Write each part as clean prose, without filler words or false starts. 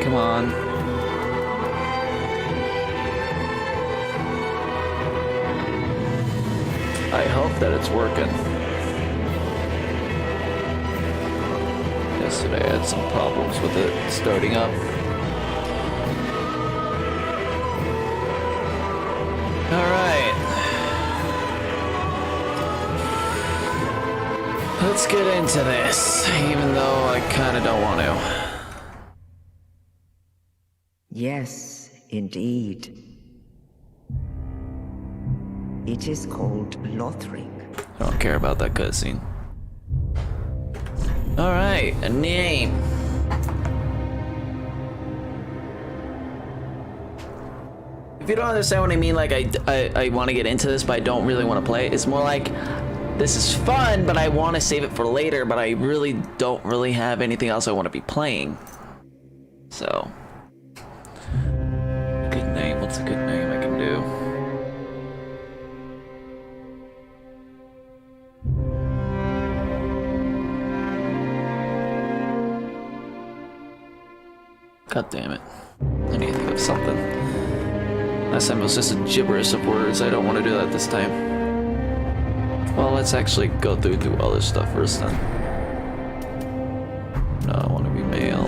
Come on. I hope that it's working. Yesterday I had some problems with it starting up. Alright. Let's get into this, even though I kinda don't want to. Yes, indeed. It is called Lothric. I don't care about that cutscene. Alright, a name. If you don't understand what I mean, like I want to get into this, but I don't really want to play it. It's more like, this is fun, but I want to save it for later, but I really don't really have anything else I want to be playing. So. Good name, what's a good name I can do? God damn it. I need to think of something. Last time it was just a gibberish of words. I don't want to do that this time. Well, let's actually go through and do other stuff first then. No, I want to be male.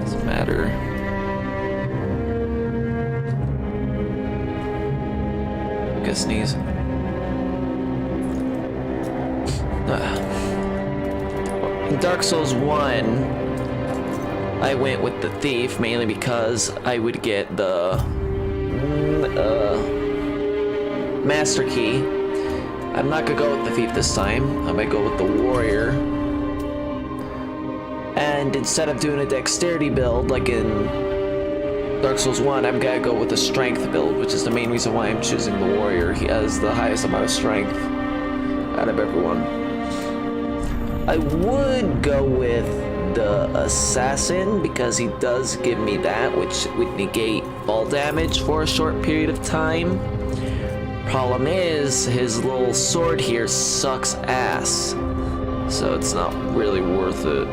Doesn't matter. I guess sneeze. In Dark Souls 1, I went with the thief mainly because I would get the master key. I'm not gonna go with the thief this time. I might go with the warrior. And instead of doing a dexterity build like in Dark Souls 1, I'm gonna go with a strength build, which is the main reason why I'm choosing the warrior. He has the highest amount of strength out of everyone. I would go with the assassin because he does give me that, which would negate fall damage for a short period of time. Problem is, his little sword here sucks ass, so it's not really worth it.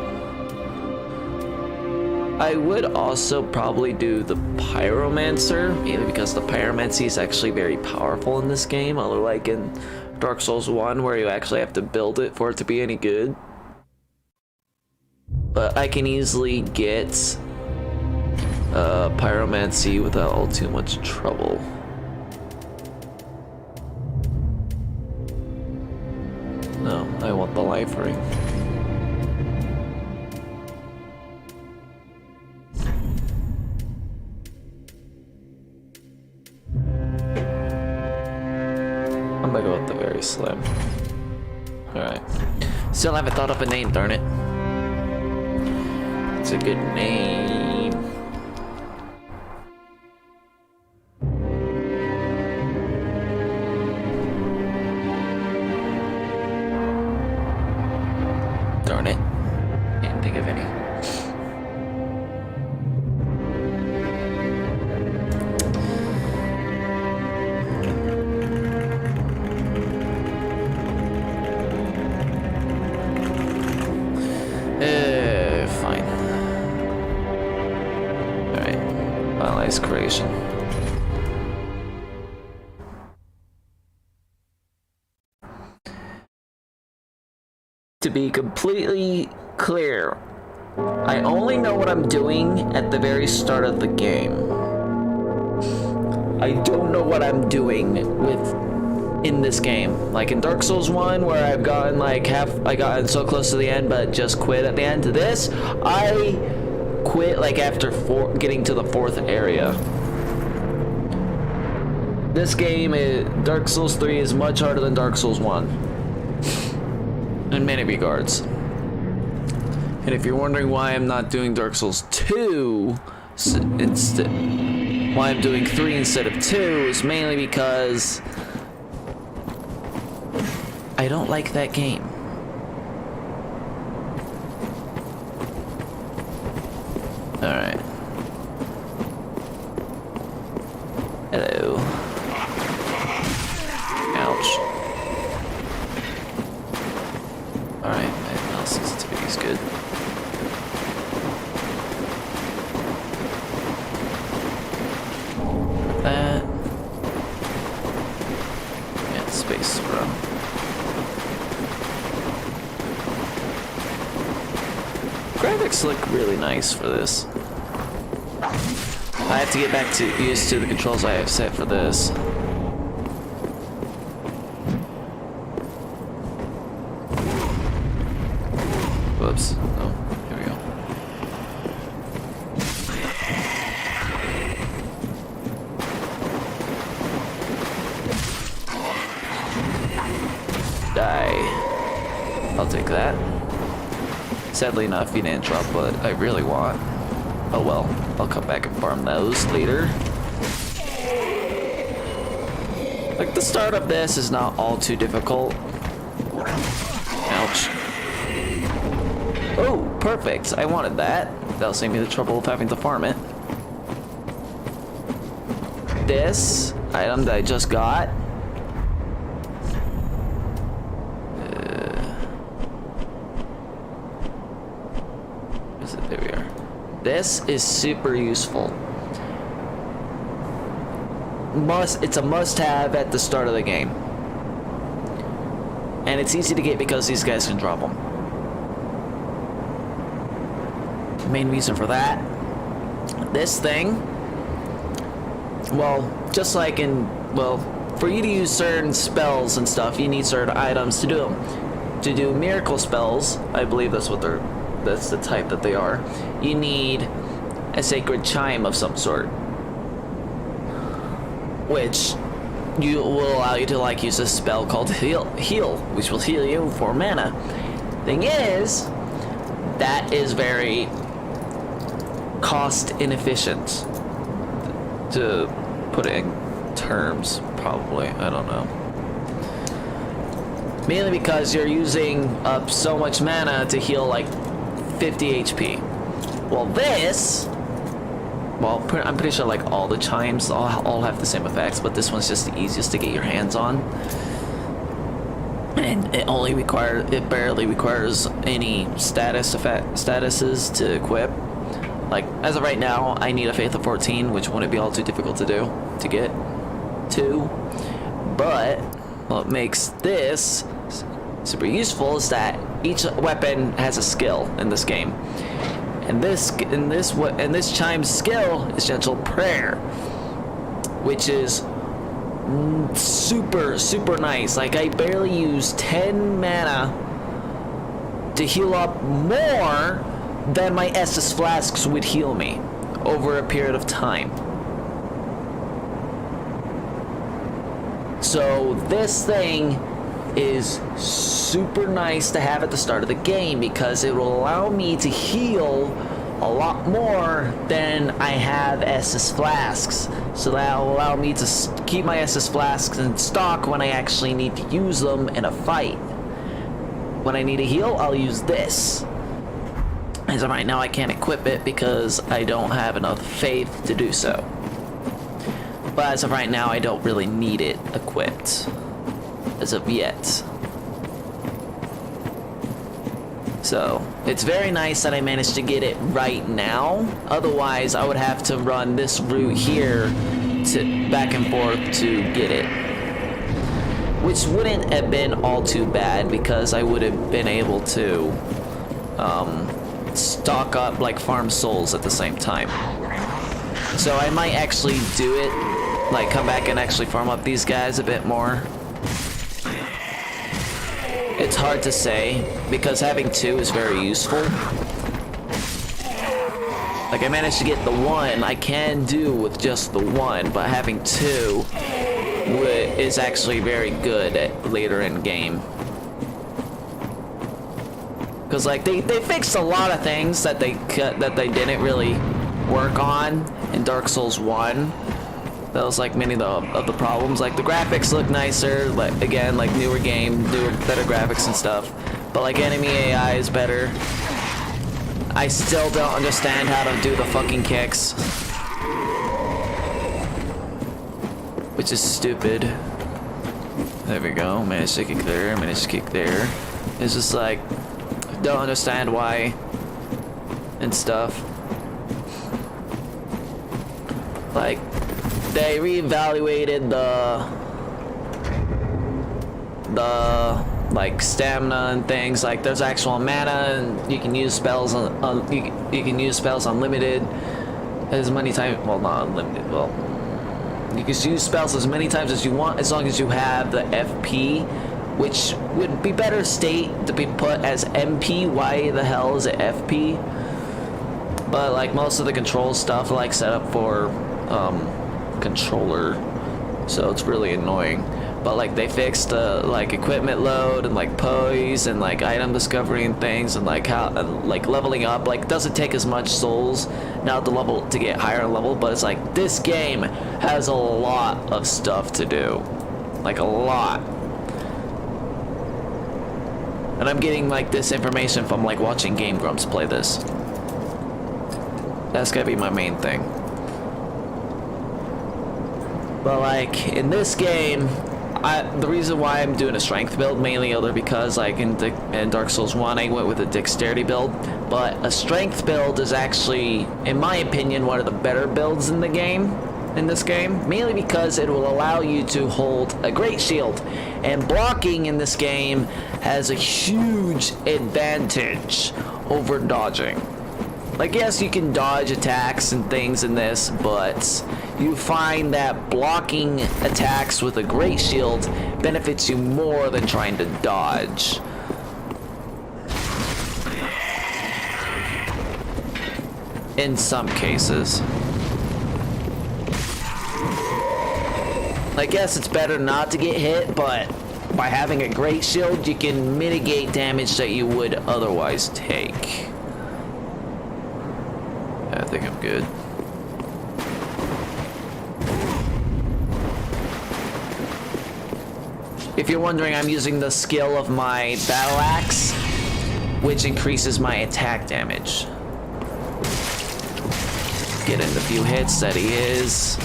I would also probably do the pyromancer, mainly because the pyromancy is actually very powerful in this game, unlike in Dark Souls 1 where you actually have to build it for it to be any good. But I can easily get pyromancy without all too much trouble. No, I want the life ring. I'm gonna go with the very slim. Alright. Still haven't thought up a name, darn it. It's a good name. Darn it. Can't think of any. Fine. Alright. Finalize creation. To be completely clear, I only know what I'm doing at the very start of the game. I don't know what I'm doing in this game. Like in Dark Souls 1 where I've gotten like I gotten so close to the end but just quit at the end. To this, I quit like after getting to the 4th area. This game, Dark Souls 3 is much harder than Dark Souls 1. In many regards. And if you're wondering why I'm not doing Dark Souls 2 instead, why I'm doing 3 instead of 2 is mainly because I don't like that game. Alright. Hello. Ouch. Alright, my mouse sensitivity is good. space, bro. Graphics look really nice for this. I have to get back to used to the controls I have set for this. Whoops. Oh, here we go. Die. I'll take that. Sadly enough, he didn't drop what I really want. Oh well, I'll come back and farm those later. Like, the start of this is not all too difficult. Ouch. Oh, perfect. I wanted that. That'll save me the trouble of having to farm it. This item that I just got. Is it? There we are. This is super useful. It's a must-have at the start of the game. And it's easy to get because these guys can drop them. Main reason for that, this thing, well, just like in, well, for you to use certain spells and stuff, you need certain items to do them. To do miracle spells, I believe that's the type that they are, you need a sacred chime of some sort, which will allow you to like use a spell called heal, which will heal you for mana. Thing is, that is very cost inefficient, to put it in terms, probably. I don't know. Mainly because you're using up so much mana to heal like 50 HP. Well, this, well, I'm pretty sure like all the chimes all have the same effects, but this one's just the easiest to get your hands on. And it barely requires any statuses to equip. Like, as of right now, I need a Faith of 14, which wouldn't be all too difficult to get to. But what makes this super useful is that each weapon has a skill in this game. And this chime's skill is Gentle Prayer, which is super nice. Like, I barely use 10 mana to heal up more than my Estus flasks would heal me over a period of time. So this thing is super nice to have at the start of the game because it will allow me to heal a lot more than I have Estus flasks. So that will allow me to keep my Estus flasks in stock when I actually need to use them in a fight. When I need to heal, I'll use this. As of right now, I can't equip it because I don't have enough faith to do so. But as of right now, I don't really need it equipped. As of yet. So, it's very nice that I managed to get it right now. Otherwise, I would have to run this route here to back and forth to get it. Which wouldn't have been all too bad because I would have been able to stock up, like, farm souls at the same time. So I might actually do it, like come back and actually farm up these guys a bit more. It's hard to say because having two is very useful. Like, I managed to get the one, I can do with just the one, but having two is actually very good at later in game. Because like they fixed a lot of things that they didn't really work on in Dark Souls 1. That was like many of the problems. Like, the graphics look nicer, like again, like newer game, better graphics and stuff. But like enemy AI is better. I still don't understand how to do the fucking kicks, which is stupid. There we go. Managed to kick there. Managed to kick there. It's just like, don't understand why and stuff. Like, they reevaluated the like stamina and things. Like there's actual mana, and you can use spells you can use spells unlimited as many times. Well, not unlimited. Well, you can use spells as many times as you want, as long as you have the FP, which would be better state to be put as MP. Why the hell is it FP? But like most of the control stuff, like set up for controller, so it's really annoying. But like they fixed like equipment load and like poise and like item discovery and things, and like how like leveling up like doesn't take as much souls now to get higher level. But it's like this game has a lot of stuff to do, like a lot. And I'm getting like this information from like watching Game Grumps play this. That's gotta be my main thing. But like in this game, the reason why I'm doing a strength build mainly other because like in Dark Souls 1 I went with a dexterity build, but a strength build is actually, in my opinion, one of the better builds in the game, in this game, mainly because it will allow you to hold a great shield, and blocking in this game has a huge advantage over dodging. Like, yes, you can dodge attacks and things in this, but you find that blocking attacks with a great shield benefits you more than trying to dodge. In some cases. Like, yes, it's better not to get hit, but by having a great shield, you can mitigate damage that you would otherwise take. I think I'm good. If you're wondering, I'm using the skill of my battle axe, which increases my attack damage. Get in the few hits that he is.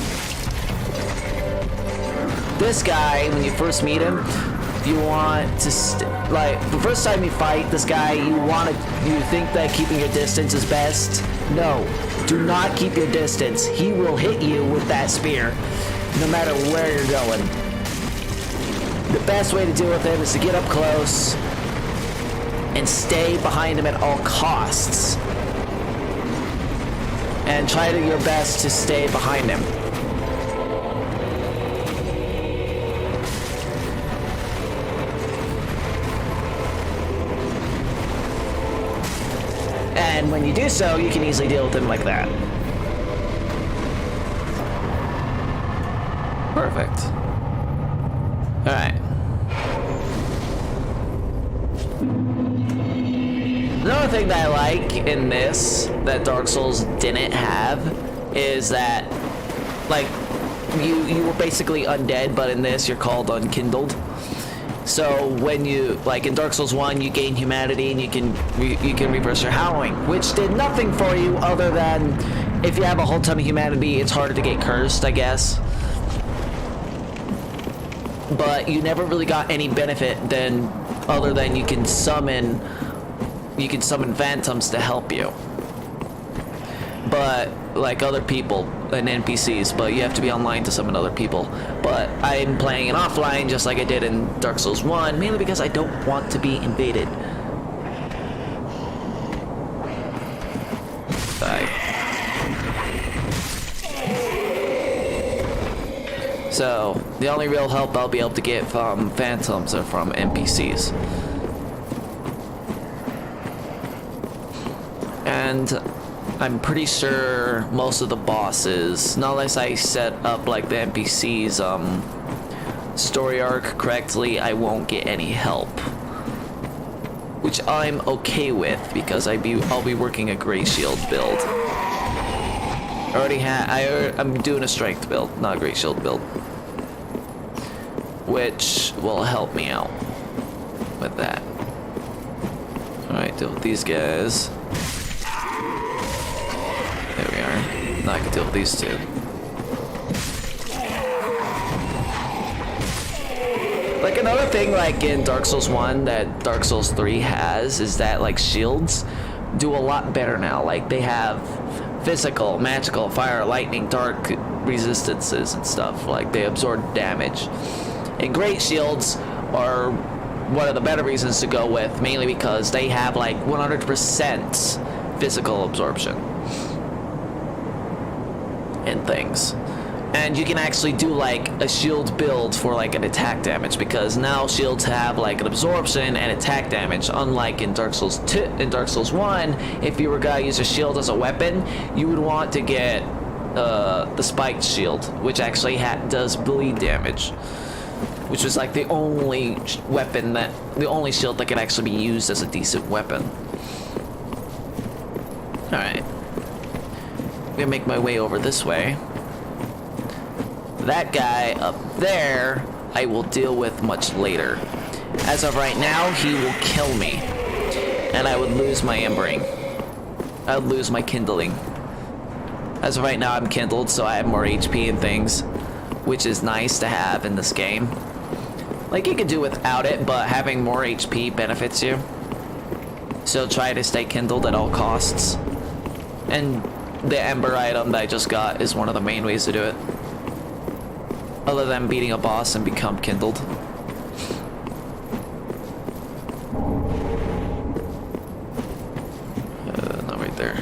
This guy, when you first meet him, you want to like the first time you fight this guy, you think that keeping your distance is best. No, do not keep your distance. He will hit you with that spear, no matter where you're going. The best way to deal with him is to get up close and stay behind him at all costs. And try your best to stay behind him. And when you do so, you can easily deal with him like that. Perfect. Alright. Another thing that I like in this that Dark Souls didn't have is that, like, you were basically undead, but in this you're called unkindled. So when you, like in Dark Souls 1, you gain humanity and you can reverse your howling, which did nothing for you other than if you have a whole ton of humanity, it's harder to get cursed, I guess. But you never really got any benefit other than you can summon phantoms to help you. But like other people and NPCs, but you have to be online to summon other people. But I'm playing it offline just like I did in Dark Souls 1, mainly because I don't want to be invaded. Bye. So, the only real help I'll be able to get from phantoms are from NPCs. And I'm pretty sure most of the bosses, not unless I set up like the NPC's story arc correctly, I won't get any help. Which I'm okay with because I'll be working a Grey Shield build. I'm doing a strength build, not a Grey Shield build. Which will help me out with that. Alright, deal with these guys. There we are. Now I can deal with these two. Like another thing like in Dark Souls 1 that Dark Souls 3 has is that like shields do a lot better now. Like they have physical, magical, fire, lightning, dark resistances and stuff. Like they absorb damage. And great shields are one of the better reasons to go with, mainly because they have like 100% physical absorption and things. And you can actually do like a shield build for like an attack damage, because now shields have like an absorption and attack damage, unlike in Dark Souls 2. In Dark Souls 1, if you were gonna use a shield as a weapon, you would want to get the spiked shield, which actually does bleed damage, which was like the only the only shield that could actually be used as a decent weapon. Alright. I'm gonna make my way over this way. That guy up there, I will deal with much later. As of right now, he will kill me. And I would lose my embering. I would lose my kindling. As of right now, I'm kindled, so I have more HP and things, which is nice to have in this game. Like, you could do without it, but having more HP benefits you. So try to stay kindled at all costs. And the ember item that I just got is one of the main ways to do it. Other than beating a boss and become kindled. Not right there.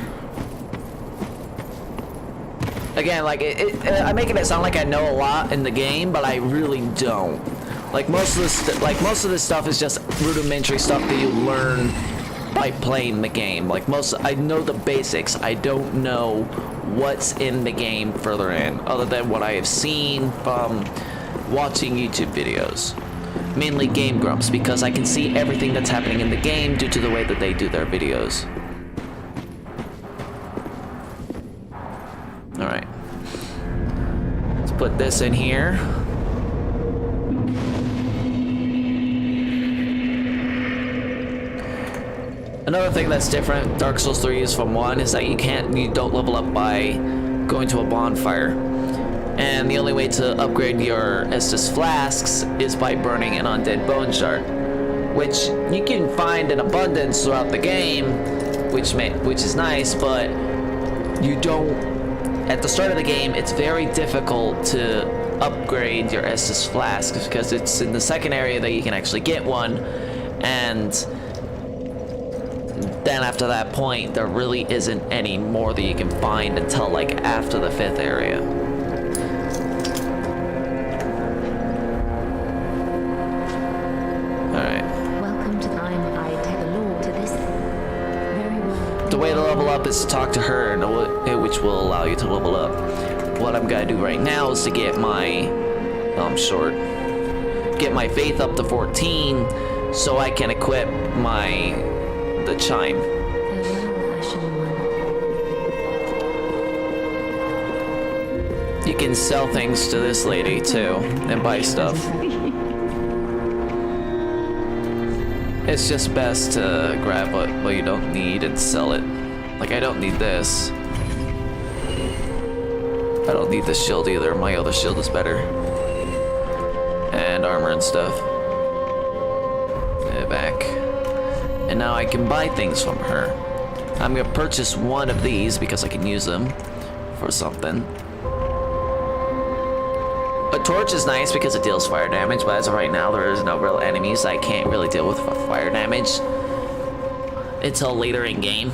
Again, like I'm making it sound like I know a lot in the game, but I really don't. Like most of this stuff is just rudimentary stuff that you learn by playing the game. Like I know the basics. I don't know what's in the game further in, other than what I have seen from watching YouTube videos. Mainly Game Grumps, because I can see everything that's happening in the game due to the way that they do their videos. Alright. Let's put this in here. Another thing that's different, Dark Souls 3 is from 1, is that you don't level up by going to a bonfire. And the only way to upgrade your Estus flasks is by burning an undead bone shard, which you can find in abundance throughout the game, which is nice, but you don't. At the start of the game, it's very difficult to upgrade your Estus flasks, because it's in the second area that you can actually get one, and then after that point, there really isn't any more that you can find until like after the 5th area. Alright. Welcome to I take a law to this. Very well. The way to level up is to talk to her, which will allow you to level up. What I'm gonna do right now is to get my... Oh, I'm short. Get my faith up to 14 so I can equip the chime. Farewell, Ashen One. You can sell things to this lady too and buy stuff. It's just best to grab what you don't need and sell it. Like, I don't need this. I don't need this shield either. My other shield is better. And armor and stuff. Back. And now I can buy things from her. I'm gonna purchase one of these because I can use them for something. A torch is nice because it deals fire damage, but as of right now, there is no real enemies. I can't really deal with fire damage until later in game.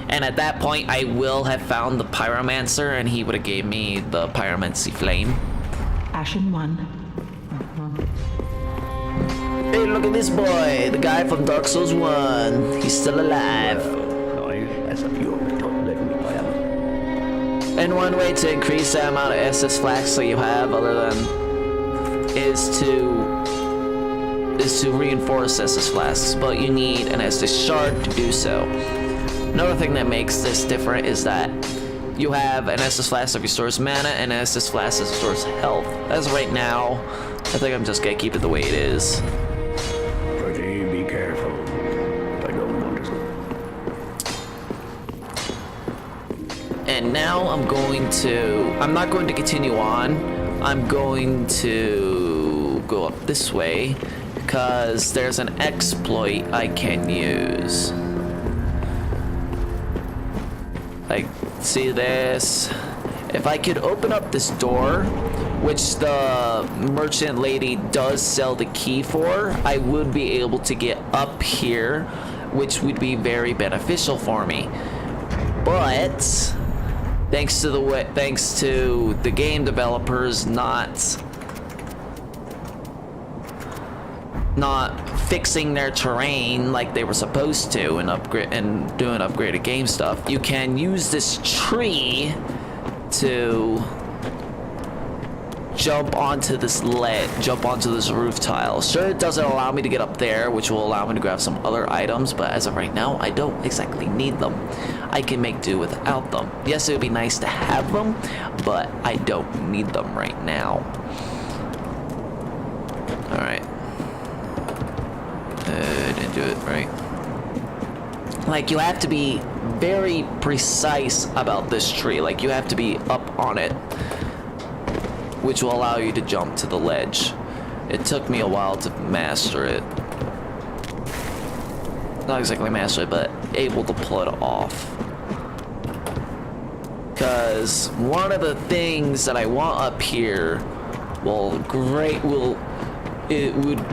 And at that point, I will have found the Pyromancer, and he would have gave me the Pyromancy Flame. Ashen One. Hey, look at this boy, the guy from Dark Souls 1. He's still alive. And one way to increase the amount of Estus flasks that you have, other than, is to reinforce Estus flasks, but you need an Estus shard to do so. Another thing that makes this different is that you have an Estus flask that restores mana and an Estus flask that restores health. As of right now, I think I'm just gonna keep it the way it is. Be careful. I don't want to. And now I'm not going to continue on. I'm going to go up this way because there's an exploit I can use. Like, see this? If I could open up this door, which the merchant lady does sell the key for, I would be able to get up here, which would be very beneficial for me. But thanks to the game developers not fixing their terrain like they were supposed to and doing upgraded game stuff, you can use this tree to jump onto this roof tile. Sure, it doesn't allow me to get up there, which will allow me to grab some other items, but as of right now, I don't exactly need them. I can make do without them. Yes, it would be nice to have them, but I don't need them right now. Alright. Didn't do it right. Like, you have to be very precise about this tree. Like, you have to be up on it, which will allow you to jump to the ledge. It took me a while to master it. Not exactly master it, but able to pull it off. Because one of the things that I want up here would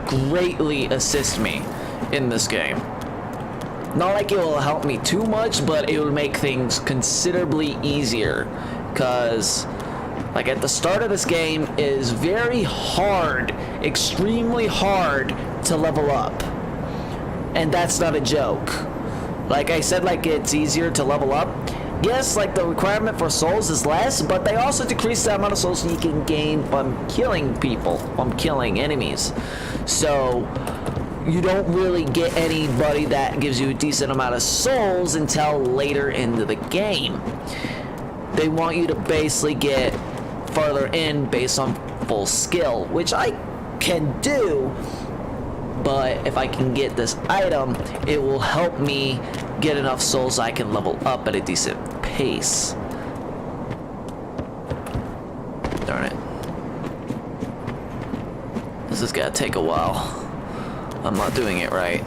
greatly assist me in this game. Not like it will help me too much, but it will make things considerably easier. Because, like, at the start of this game, it is very hard, extremely hard to level up. And that's not a joke. Like I said, like, it's easier to level up. Yes, like, the requirement for souls is less, but they also decrease the amount of souls you can gain from killing people, from killing enemies. So you don't really get anybody that gives you a decent amount of souls until later into the game. They want you to basically get farther in based on full skill, which I can do, but if I can get this item, it will help me get enough souls I can level up at a decent pace. Darn it. This is gonna take a while. I'm not doing it right.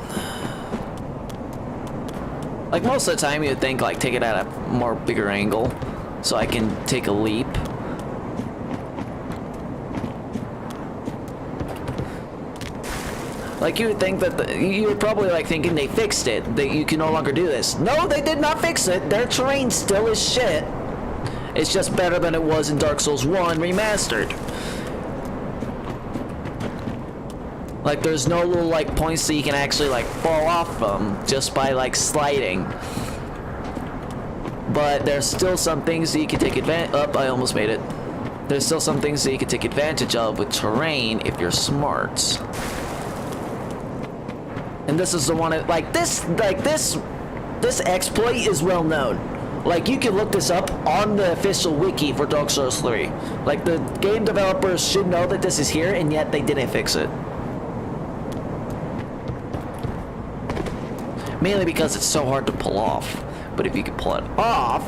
Like, most of the time you'd think, like, take it at a more bigger angle so I can take a leap. Like, you would think that you were probably, like, thinking they fixed it, that you can no longer do this. No, they did not fix it. Their terrain still is shit. It's just better than it was in Dark Souls 1 Remastered. Like, there's no little, like, points that you can actually, like, fall off from just by, like, sliding. But there's still some things that you can take advantage of. I almost made it. There's still some things that you can take advantage of with terrain if you're smart. And this is the one, this exploit is well known. Like, you can look this up on the official wiki for Dark Souls 3. Like, the game developers should know that this is here, and yet they didn't fix it. Mainly because it's so hard to pull off. But if you can pull it off,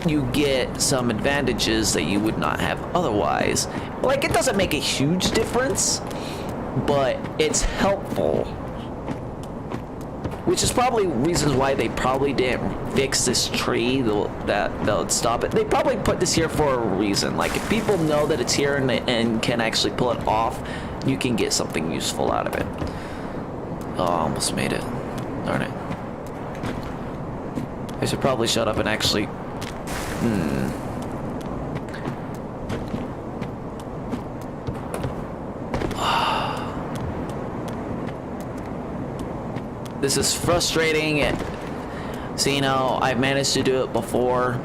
you get some advantages that you would not have otherwise. Like, it doesn't make a huge difference, but it's helpful. Which is probably reasons why they probably didn't fix this tree that would stop it. They probably put this here for a reason. Like, if people know that it's here and can actually pull it off, you can get something useful out of it. Oh, I almost made it. Darn it. I should probably shut up and actually... This is frustrating. So, you know, I've managed to do it before.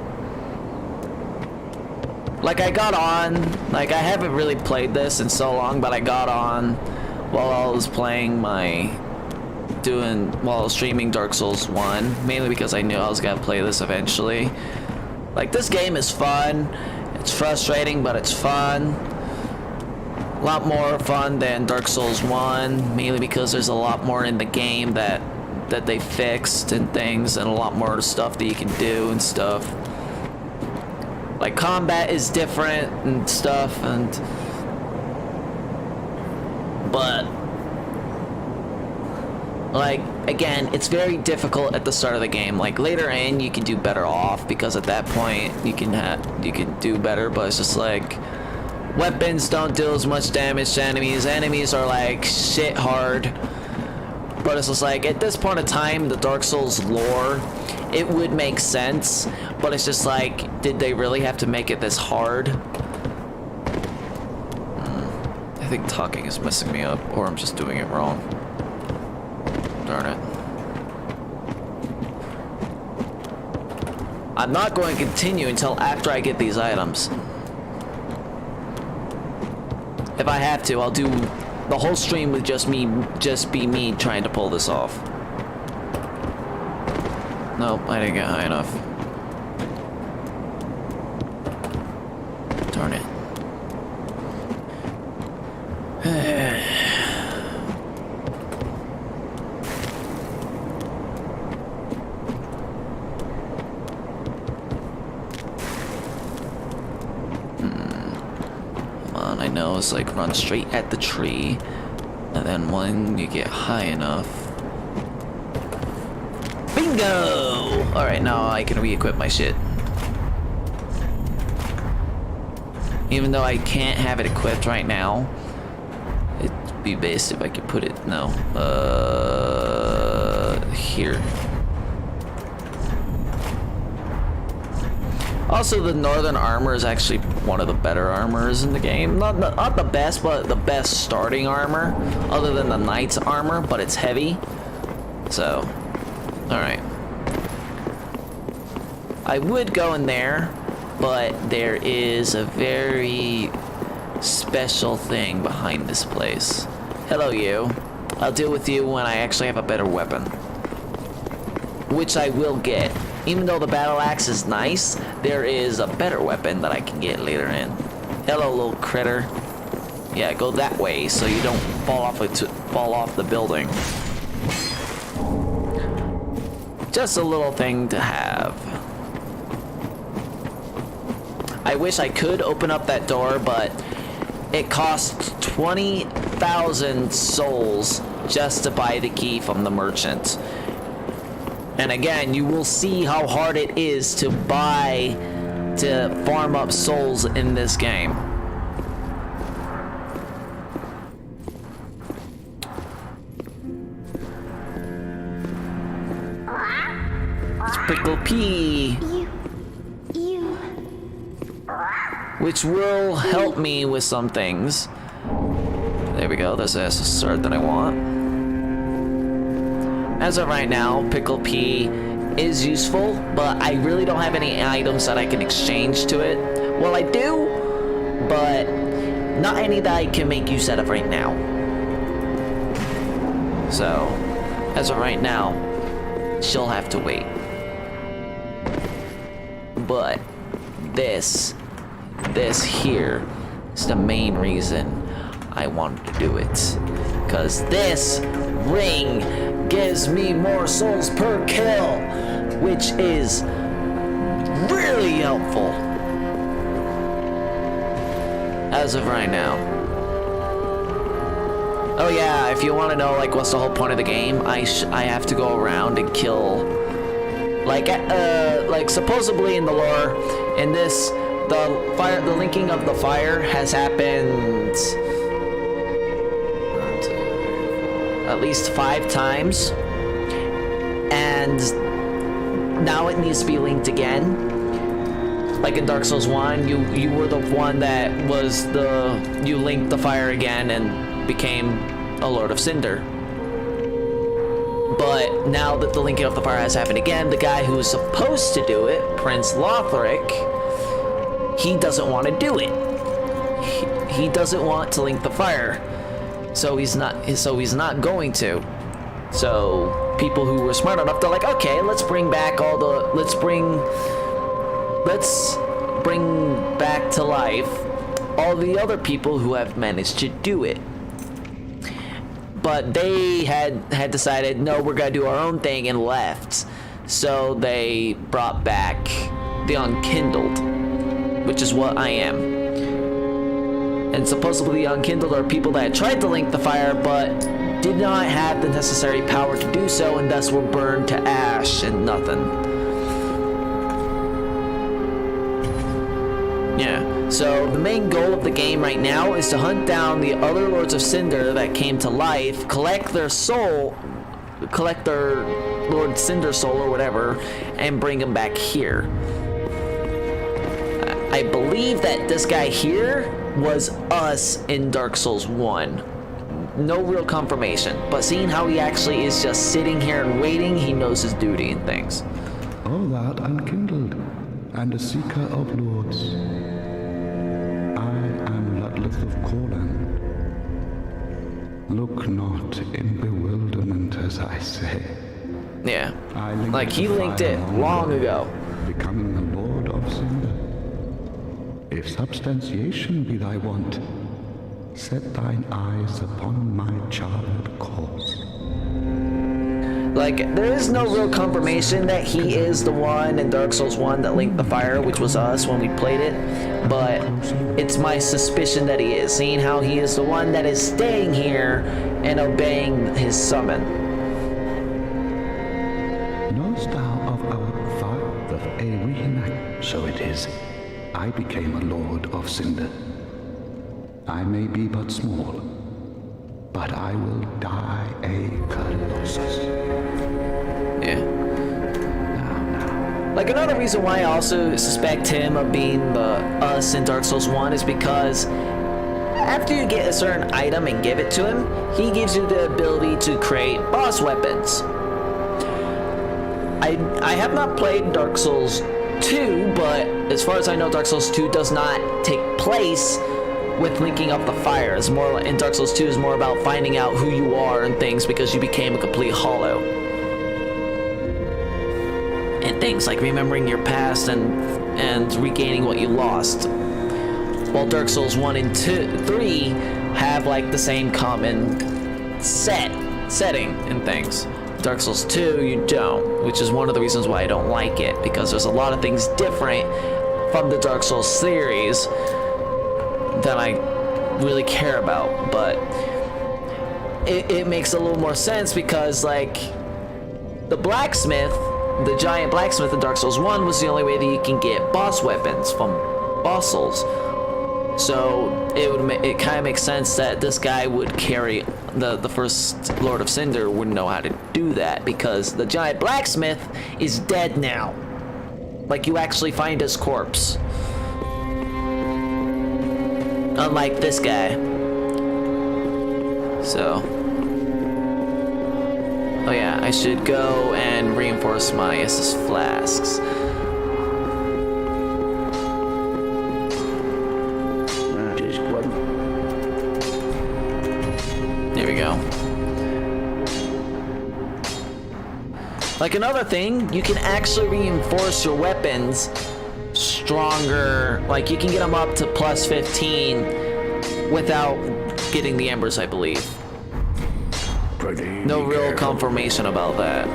Like, I got on, like, I haven't really played this in so long, but I got on while I was playing while I was streaming Dark Souls 1, mainly because I knew I was gonna play this eventually. Like, this game is fun. It's frustrating, but it's fun. A lot more fun than Dark Souls 1, mainly because there's a lot more in the game that they fixed and things, and a lot more stuff that you can do and stuff. Like, combat is different and stuff, but like, again, it's very difficult at the start of the game. Like later in, you can do better off because at that point you can do better. But it's just like weapons don't do as much damage to enemies. Enemies are like shit hard. But it's just like at this point of time, the Dark Souls lore, it would make sense. But it's just like, did they really have to make it this hard? I think talking is messing me up, or I'm just doing it wrong. Darn it. I'm not going to continue until after I get these items. If I have to, I'll do the whole stream with just be me trying to pull this off. Nope, I didn't get high enough. Darn it. I know it's like run straight at the tree, and then when you get high enough, bingo! Alright, now I can re-equip my shit. Even though I can't have it equipped right now, it'd be best if I could put it, here. Also, the Northern armor is actually one of the better armors in the game. Not the best, but the best starting armor, other than the Knight's armor, but it's heavy. So, alright. I would go in there, but there is a very special thing behind this place. Hello, you. I'll deal with you when I actually have a better weapon. Which I will get. Even though the battle axe is nice, there is a better weapon that I can get later in. Hello, little critter. Yeah, go that way so you don't fall off the building. Just a little thing to have. I wish I could open up that door, but it costs 20,000 souls just to buy the key from the merchant. And again, you will see how hard it is to farm up souls in this game. It's Prickle P. Which will help me with some things. There we go, there's a sword that I want. As of right now, Pickle P is useful, but I really don't have any items that I can exchange to it. Well, I do, but not any that I can make use out of right now. So, as of right now, she'll have to wait. But this here is the main reason I wanted to do it. Because this ring gives me more souls per kill, which is really helpful as of right now. Oh yeah, if you want to know like what's the whole point of the game, I have to go around and kill like supposedly in the lore in this the linking of the fire has happened at least 5 times, and now it needs to be linked again. Like in Dark Souls 1, you were the one that was you linked the fire again and became a Lord of Cinder. But now that the linking of the fire has happened again, the guy who was supposed to do it, Prince Lothric, he doesn't want to do it. He doesn't want to link the fire. So he's not going to. So people who were smart enough, they're like, okay, let's bring back let's bring back to life all the other people who have managed to do it. But they had decided, no, we're gonna do our own thing, and left. So they brought back the Unkindled, which is what I am. And supposedly the Unkindled are people that tried to link the fire, but did not have the necessary power to do so, and thus were burned to ash and nothing. Yeah, so the main goal of the game right now is to hunt down the other Lords of Cinder that came to life, collect their soul, collect their Lord Cinder soul or whatever, and bring them back here. I believe that this guy here was us in Dark Souls 1. No real confirmation, but seeing how he actually is just sitting here and waiting, he knows his duty and things. All that unkindled, and a seeker of lords. I am Ludleth of Corland. Look not in bewilderment as I say. Yeah, I linked like he the linked fire it long long ago. Becoming the Lord of Cinder. If substantiation be thy want, set thine eyes upon my charred corpse. Like, there is no real confirmation that he is the one in Dark Souls 1 that linked the fire, which was us when we played it, but it's my suspicion that he is, seeing how he is the one that is staying here and obeying his summon. Knowest thou of our father Eowyn? So it is. I became a Lord of Cinder. I may be but small, but I will die a Colossus. Yeah. Like, another reason why I also suspect him of being the us in Dark Souls 1 is because after you get a certain item and give it to him, he gives you the ability to create boss weapons. I have not played Dark Souls 2, but as far as I know, Dark Souls 2 does not take place with linking up the fire. It's more like, in Dark Souls 2 is more about finding out who you are and things because you became a complete hollow. And things like remembering your past and regaining what you lost. While Dark Souls 1 and 3 have like the same common setting and things. Dark Souls 2 you don't, which is one of the reasons why I don't like it, because there's a lot of things different from the Dark Souls series that I really care about, but it makes a little more sense because, like, the blacksmith, the giant blacksmith in Dark Souls 1 was the only way that you can get boss weapons from boss souls. So it kind of makes sense that this guy would carry the first Lord of Cinder would know how to do that, because the giant blacksmith is dead now. Like, you actually find his corpse. Unlike this guy. So. Oh yeah, I should go and reinforce my SS flasks. Just one. There we go. Like, another thing, you can actually reinforce your weapons stronger. Like, you can get them up to plus 15 without getting the embers, I believe. No real confirmation about that.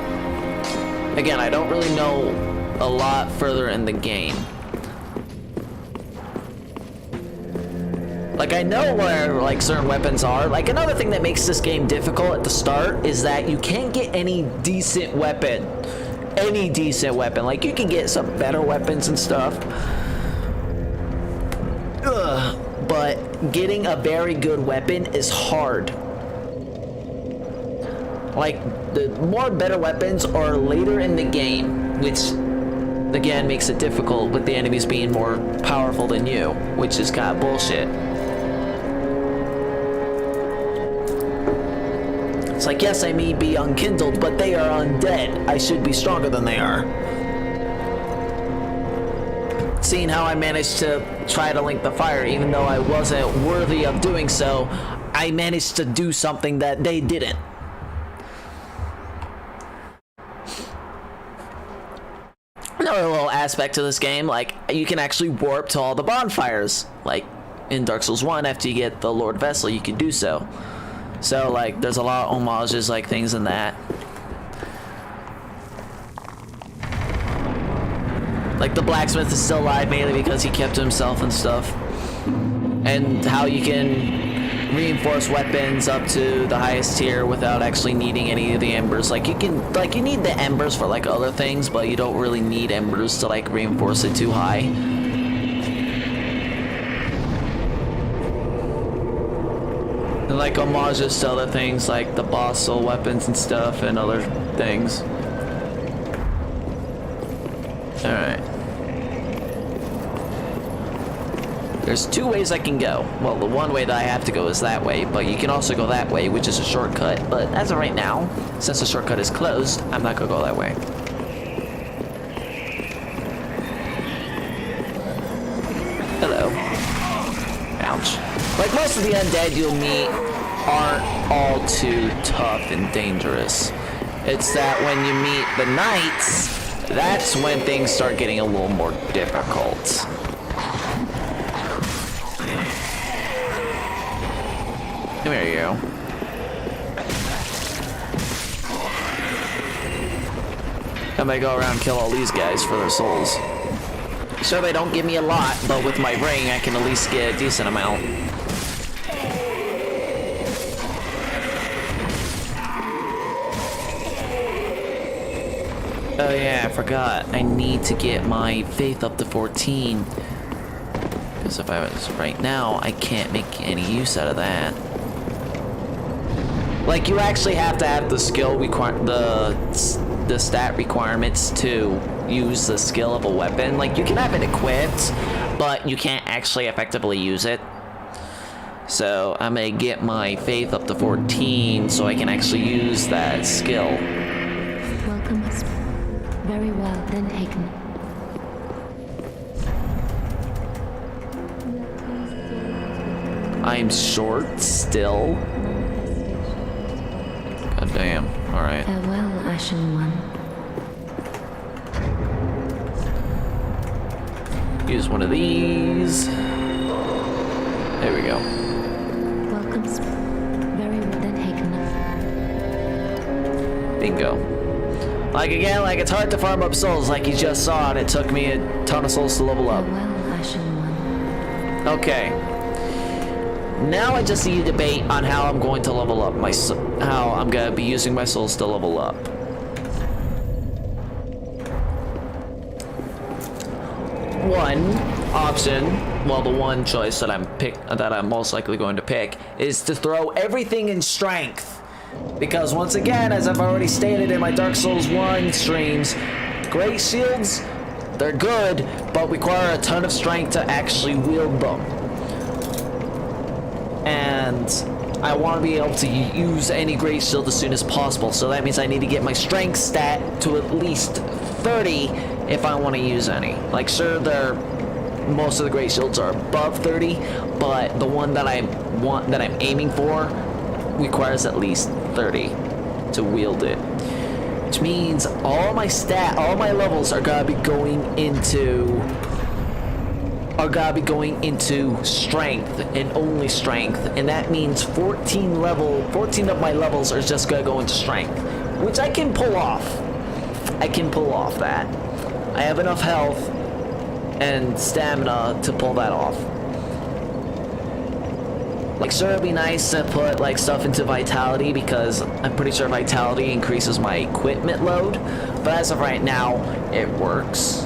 Again, I don't really know a lot further in the game. Like, I know where, like, certain weapons are. Like, another thing that makes this game difficult at the start is that you can't get any decent weapon. Any decent weapon. Like, you can get some better weapons and stuff. But getting a very good weapon is hard. Like, the more better weapons are later in the game, which again makes it difficult with the enemies being more powerful than you, which is kind of bullshit. It's like, yes, I may be unkindled, but they are undead. I should be stronger than they are. Seeing how I managed to try to link the fire, even though I wasn't worthy of doing so, I managed to do something that they didn't. Another little aspect to this game, like, you can actually warp to all the bonfires. Like, in Dark Souls 1, after you get the Lord Vessel, you can do so. So, like, there's a lot of homages, like, things in that. Like, the blacksmith is still alive mainly because he kept to himself and stuff. And how you can reinforced weapons up to the highest tier without actually needing any of the embers. Like you need the embers for like other things, but you don't really need embers to like reinforce it too high. And like homages to other things like the boss soul weapons and stuff and other things. Alright. There's two ways I can go. Well, the one way that I have to go is that way, but you can also go that way, which is a shortcut. But as of right now, since the shortcut is closed, I'm not gonna go that way. Hello. Ouch. Like most of the undead you'll meet aren't all too tough and dangerous. It's that when you meet the knights, that's when things start getting a little more difficult. Come here, you. I'm gonna go around and kill all these guys for their souls. So they don't give me a lot, but with my ring, I can at least get a decent amount. Oh yeah, I forgot. I need to get my faith up to 14. Because if I was right now, I can't make any use out of that. Like, you actually have to have the skill the stat requirements to use the skill of a weapon. Like, you can have it equipped, but you can't actually effectively use it. So, I'm gonna get my faith up to 14 so I can actually use that skill. Welcome. Very well, then taken. I'm short still. God damn. Alright. Farewell, Ashen One. Use one of these. There we go. Welcome. Very well, then taken. Bingo. Like again, like it's hard to farm up souls like you just saw, and it took me a ton of souls to level up. Farewell, Ashen One. Okay. Now I just need to debate on how I'm going to level up how I'm gonna be using my souls to level up. One option, well, the one choice that I'm most likely going to pick is to throw everything in strength. Because once again, as I've already stated in my Dark Souls 1 streams, Great Shields, they're good, but require a ton of strength to actually wield them. And I want to be able to use any Great Shield as soon as possible, so that means I need to get my strength stat to at least 30 if I want to use any. Like, sure, most of the Great Shields are above 30, but the one that I'm aiming for requires at least 30 to wield it. Which means all my levels are gonna be going into strength and only strength, and that means 14 of my levels are just gonna go into strength, which I can pull off. I can pull off that. I have enough health and stamina to pull that off. Like, sure, it'd be nice to put like stuff into Vitality, because I'm pretty sure Vitality increases my equipment load, but as of right now, it works.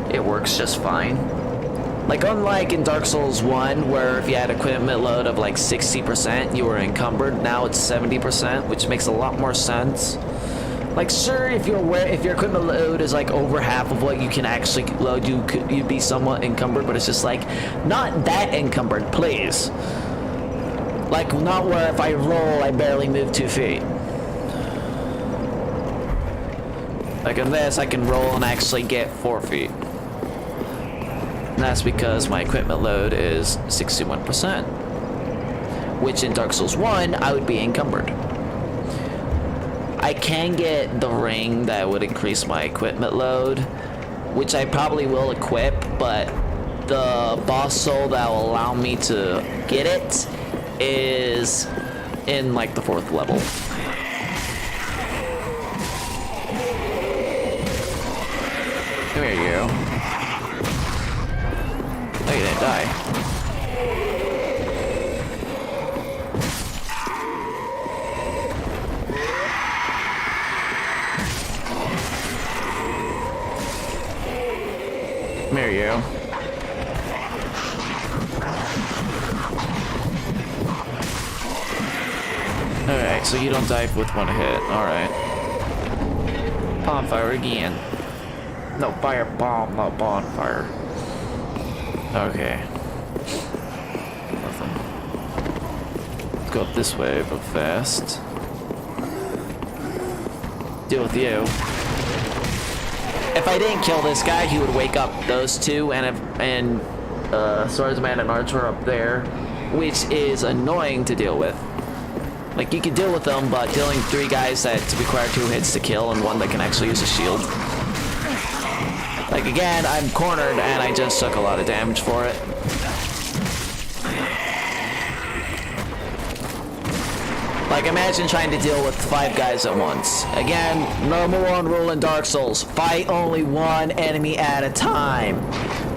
It works just fine. Like, unlike in Dark Souls 1, where if you had equipment load of like 60%, you were encumbered, now it's 70%, which makes a lot more sense. Like, sure, if your equipment load is like over half of what you can actually load, you'd be somewhat encumbered, but it's just like, not that encumbered, please. Like, not where if I roll, I barely move 2 feet. Like in this, I can roll and actually get 4 feet. And that's because my equipment load is 61%. Which in Dark Souls 1, I would be encumbered. I can get the ring that would increase my equipment load, which I probably will equip, but the boss soul that will allow me to get it is in like the 4th level. Come here, you. Oh, you didn't die. There you go. Alright, so you don't die with one hit. Alright. Bonfire again. No, fire bomb, not bonfire. Okay. Nothing. Let's go up this way, but fast. Deal with you. If I didn't kill this guy, he would wake up those two, and Swordsman and Archer up there, which is annoying to deal with. Like, you can deal with them, but dealing 3 guys that require 2 hits to kill and one that can actually use a shield. Like, again, I'm cornered and I just took a lot of damage for it. Like, imagine trying to deal with 5 guys at once. Again, number 1 rule in Dark Souls, fight only 1 enemy at a time.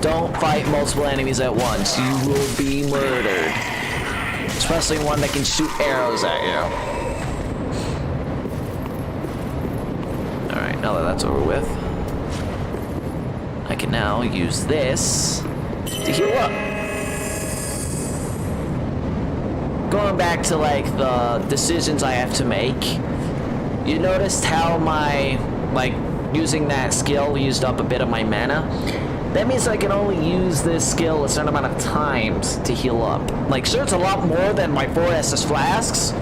Don't fight multiple enemies at once. You will be murdered. Especially one that can shoot arrows at you. Alright, now that that's over with, I can now use this to heal up. Going back to like the decisions I have to make, you noticed how my, like, using that skill used up a bit of my mana? That means I can only use this skill a certain amount of times to heal up. Like, sure, it's a lot more than my 4 SS flasks,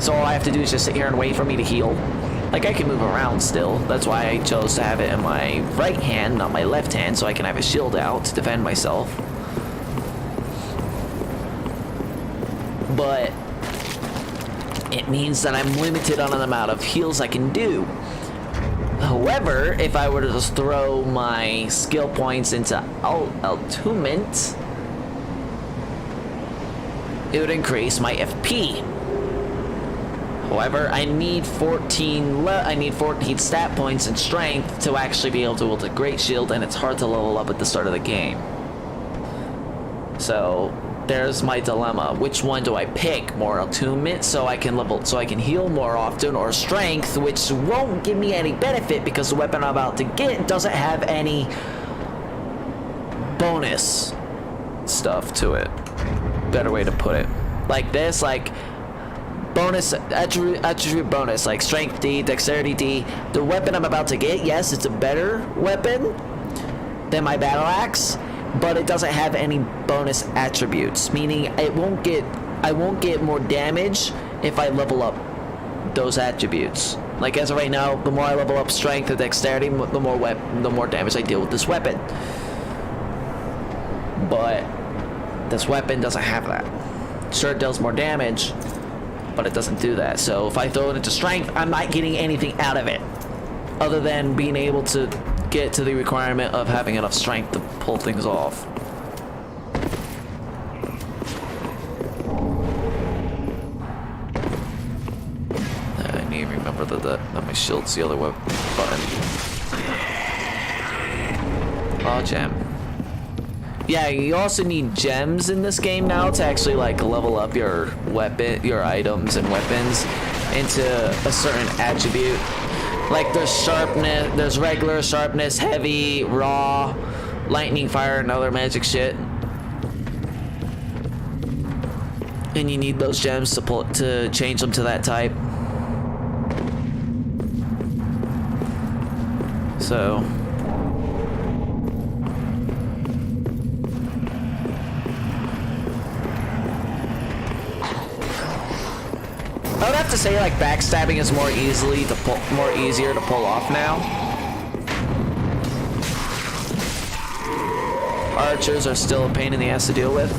so all I have to do is just sit here and wait for me to heal. Like, I can move around still. That's why I chose to have it in my right hand, not my left hand, so I can have a shield out to defend myself. But it means that I'm limited on the amount of heals I can do. However, if I were to just throw my skill points into Attunement, it would increase my FP. However, I need 14 stat points and strength to actually be able to wield a Great Shield, and it's hard to level up at the start of the game. So there's my dilemma. Which one do I pick? More Attunement so I can heal more often, or Strength, which won't give me any benefit because the weapon I'm about to get doesn't have any bonus stuff to it. Better way to put it. Like this, like bonus attribute bonus, like Strength D, Dexterity D. The weapon I'm about to get, yes, it's a better weapon than my battle axe, but it doesn't have any bonus attributes, meaning I won't get more damage if I level up those attributes. Like, as of right now, the more I level up strength and dexterity, the more damage I deal with this weapon. But this weapon doesn't have that. Sure, it deals more damage, but it doesn't do that. So if I throw it into strength, I'm not getting anything out of it other than being able to get to the requirement of having enough strength to pull things off. I need to remember that my shield's the other button. Oh, gem. Yeah, you also need gems in this game now to actually like level up your items and weapons into a certain attribute. Like there's sharpness, there's regular, sharpness, heavy, raw, lightning, fire, and other magic shit. And you need those gems to change them to that type. So I would have to say, like, backstabbing is more easier to pull off now. Archers are still a pain in the ass to deal with.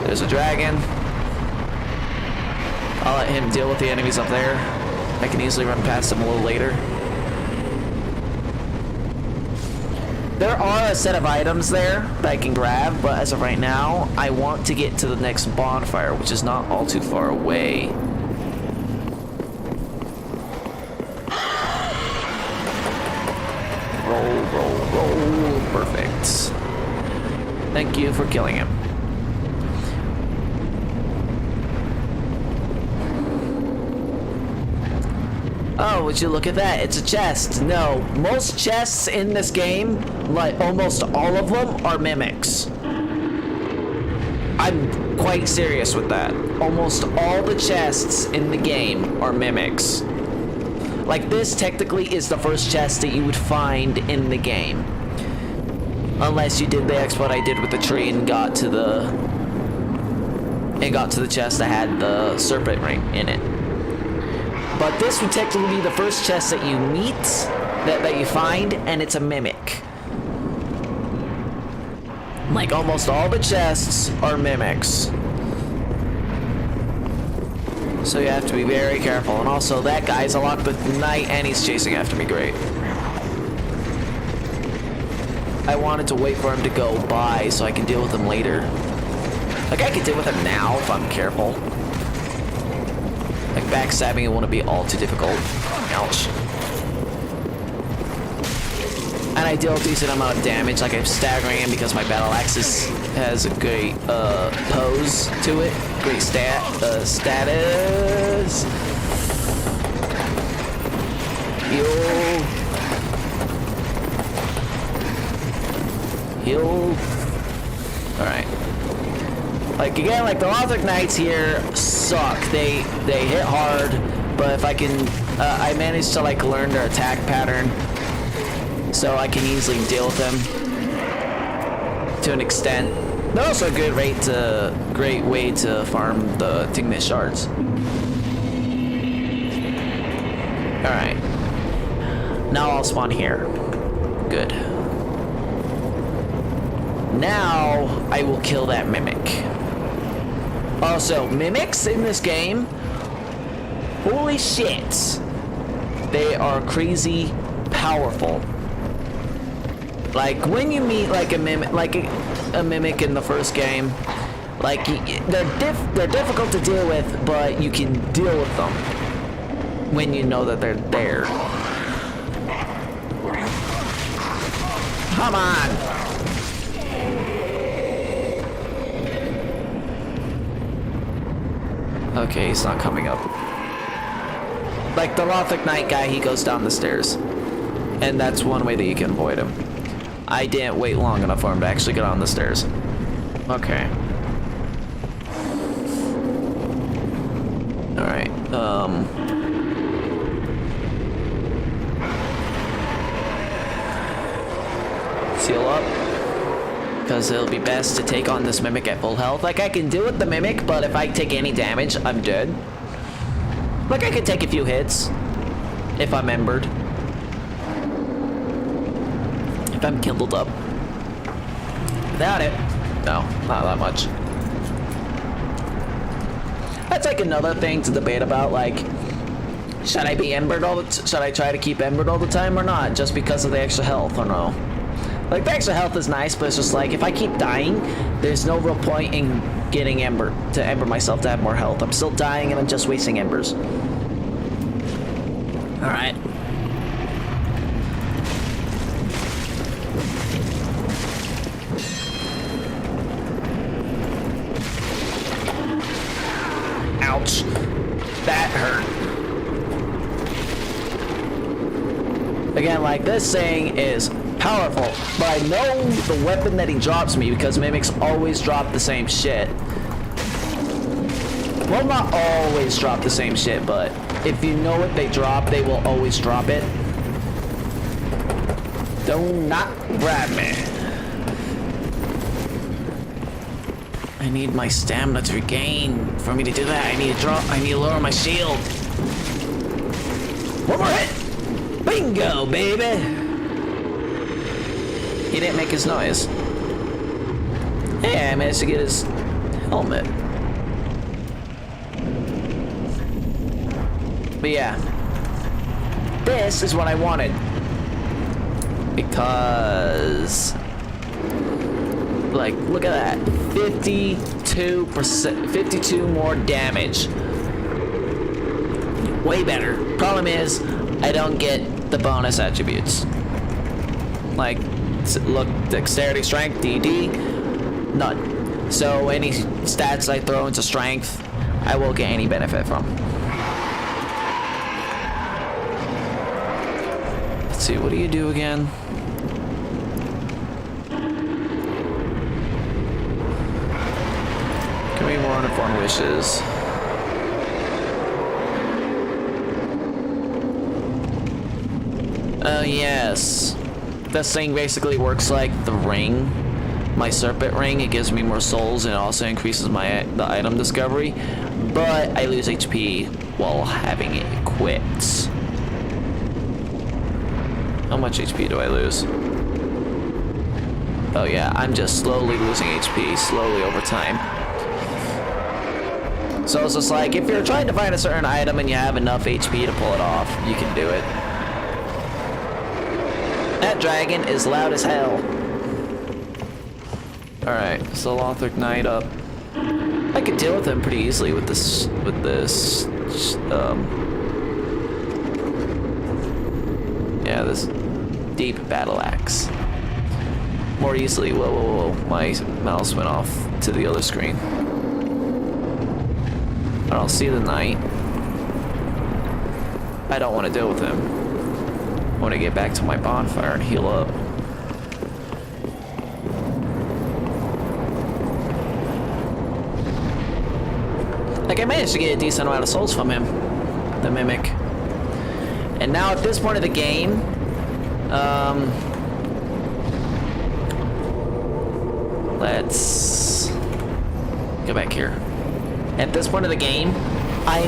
There's a dragon. I'll let him deal with the enemies up there. I can easily run past him a little later. There are a set of items there that I can grab, but as of right now, I want to get to the next bonfire, which is not all too far away. Roll, roll, roll. Perfect. Thank you for killing him. Oh, would you look at that? It's a chest. No, most chests in this game, like almost all of them, are mimics. I'm quite serious with that. Almost all the chests in the game are mimics. Like, this technically is the first chest that you would find in the game. Unless you did the exploit I did with the tree and got to the chest that had the serpent ring in it. But this would technically be the first chest that you meet, that you find, and it's a mimic. Like, almost all the chests are mimics. So you have to be very careful. And also, that guy's a Lockbit Knight, and he's chasing after me. Great. I wanted to wait for him to go by so I can deal with him later. Like, I could deal with him now if I'm careful. Like, backstabbing it wouldn't be all too difficult. Ouch. And I deal a decent amount of damage, like I'm staggering him because my battle axe has a great pose to it. Great status. Heal. Alright. Like, again, like, the Lothric Knights here suck. They hit hard, but if I can, I managed to, like, learn their attack pattern, so I can easily deal with them to an extent. They're also a great way to farm the Tignis shards. Alright. Now I'll spawn here. Good. Now I will kill that mimic. Also, mimics in this game, holy shit, they are crazy powerful. Like, when you meet like a mimic, in the first game, like, they're difficult to deal with, but you can deal with them when you know that they're there. Come on. Okay, he's not coming up. Like, the Lothric Knight guy, he goes down the stairs. And that's one way that you can avoid him. I didn't wait long enough for him to actually get on the stairs. Okay. Alright, seal up. Because it'll be best to take on this mimic at full health. Like, I can deal with the mimic, but if I take any damage, I'm dead. Like, I could take a few hits if I'm embered. If I'm kindled up. Without it, no, not that much. That's like another thing to debate about, like, should I be embered should I try to keep embered all the time or not, just because of the extra health or no? Like, the extra health is nice, but it's just like, if I keep dying, there's no real point in getting ember myself to have more health. I'm still dying and I'm just wasting embers. Alright. Ouch. That hurt. Again, like, this thing is powerful, but I know the weapon that he drops me because mimics always drop the same shit. Well, not always drop the same shit, but if you know what they drop, they will always drop it. Do not grab me. I need my stamina to regain. For me to do that, I need to lower my shield. One more hit. Bingo, baby. He didn't make his noise. Hey, I managed to get his helmet. But yeah, this is what I wanted. Because, like, look at that. 52%, 52 more damage. Way better. Problem is, I don't get the bonus attributes. Like, look, dexterity, strength, DD, none. So any stats I throw into strength, I won't get any benefit from. see, what do you do again? Give me more uniform wishes. Oh yes. This thing basically works like the ring. My serpent ring, it gives me more souls and it also increases the item discovery. But I lose HP while having it equipped. How much HP do I lose? Oh yeah, I'm just slowly losing HP, slowly over time. So it's just like, if you're trying to find a certain item and you have enough HP to pull it off, you can do it. That dragon is loud as hell. Alright, so Lothric Knight up. I could deal with him pretty easily with this, yeah, this deep battle axe. More easily. Whoa, whoa, whoa. My mouse went off to the other screen. I don't see the knight. I don't want to deal with him. I want to get back to my bonfire and heal up. Like, I managed to get a decent amount of souls from him, the Mimic. And now at this point of the game, let's go back here. At this point of the game, I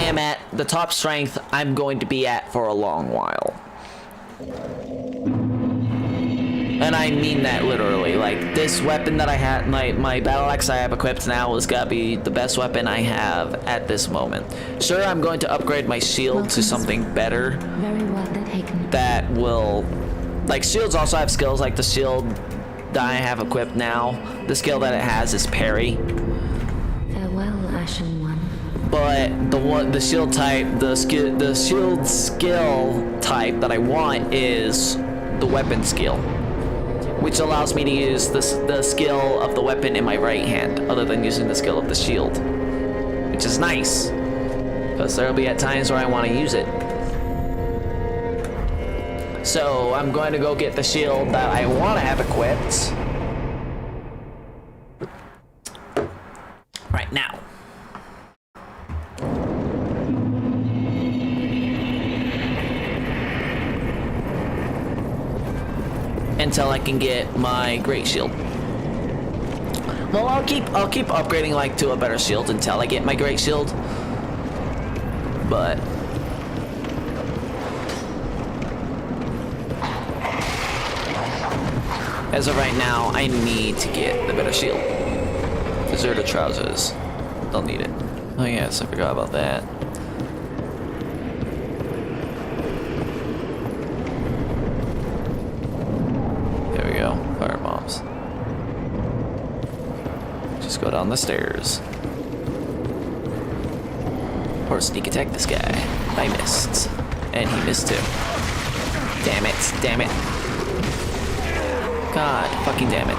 am at the top strength I'm going to be at for a long while. And I mean that literally. Like, this weapon that I had, my battle axe I have equipped now is gotta be the best weapon I have at this moment. Sure, I'm going to upgrade my shield to something better. Very well taken. That will, like, shields also have skills. Like the shield that I have equipped now, the skill that it has is parry. Farewell, Ashen One. But the shield type, the shield skill type that I want is the weapon skill, which allows me to use the skill of the weapon in my right hand, other than using the skill of the shield, which is nice, because there'll be at times where I want to use it. So I'm going to go get the shield that I want to have equipped right now. Until I can get my great shield. Well, I'll keep upgrading like to a better shield until I get my great shield. But as of right now, I need to get the better shield. Deserter trousers. Don't need it. Oh yes, I forgot about that. Fire bombs. Just go down the stairs. Or sneak attack this guy. I missed. And he missed too. Damn it. Damn it. God fucking damn it.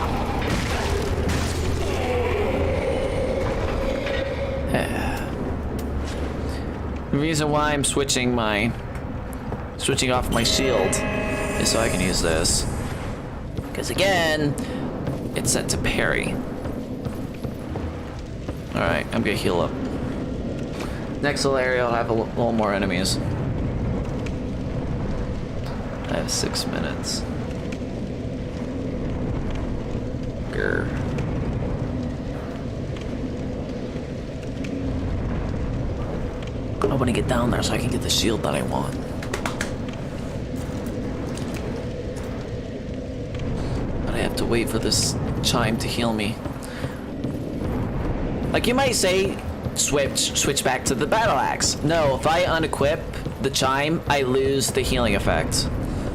The reason why I'm switching off my shield is so I can use this. Because again, it's set to parry. Alright, I'm gonna heal up. Next little area, I'll have a little more enemies. I have 6 minutes. Grr. I want to get down there so I can get the shield that I want. To wait for this chime to heal me. Like, you might say switch back to the battle axe. No, if I unequip the chime, I lose the healing effect.